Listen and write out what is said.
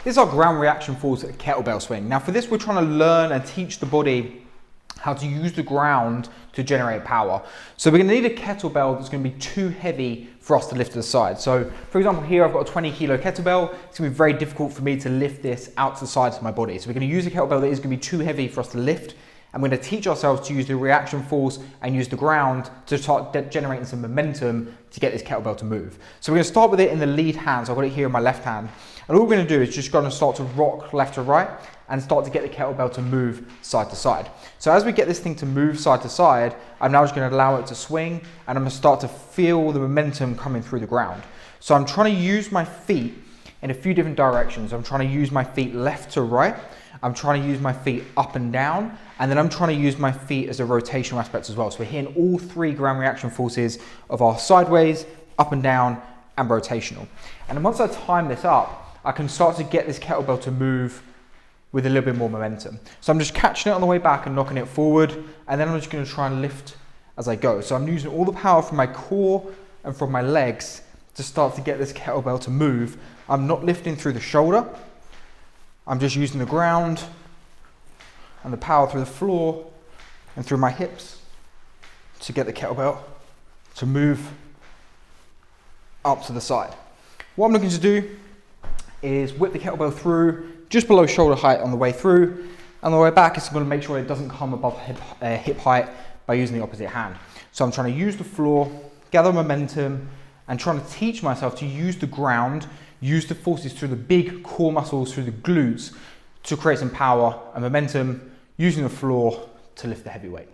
This is our ground reaction force kettlebell swing. Now for this, we're trying to learn and teach the body how to use the ground to generate power. So we're gonna need a kettlebell that's gonna be too heavy for us to lift to the side. So for example, here I've got a 20 kilo kettlebell. It's gonna be very difficult for me to lift this out to the sides of my body. So we're gonna use a kettlebell that is gonna be too heavy for us to lift. And we're gonna teach ourselves to use the reaction force and use the ground to start generating some momentum to get this kettlebell to move. So we're gonna start with it in the lead hand. So I've got it here in my left hand. And all we're gonna do is just gonna start to rock left to right and start to get the kettlebell to move side to side. So as we get this thing to move side to side, I'm now just gonna allow it to swing, and I'm gonna start to feel the momentum coming through the ground. So I'm trying to use my feet in a few different directions. I'm trying to use my feet left to right. I'm trying to use my feet up and down, and then I'm trying to use my feet as a rotational aspect as well. So we're hitting all three ground reaction forces of our sideways, up and down, and rotational. And then once I time this up, I can start to get this kettlebell to move with a little bit more momentum. So I'm just catching it on the way back and knocking it forward, and then I'm just gonna try and lift as I go. So I'm using all the power from my core and from my legs to start to get this kettlebell to move. I'm not lifting through the shoulder. I'm just using the ground and the power through the floor and through my hips to get the kettlebell to move up to the side. What I'm looking to do is whip the kettlebell through just below shoulder height on the way through, and on the way back it's going to make sure it doesn't come above hip height by using the opposite hand. So I'm trying to use the floor, gather momentum, and trying to teach myself to use the ground, use the forces through the big core muscles, through the glutes, to create some power and momentum, using the floor to lift the heavy weight.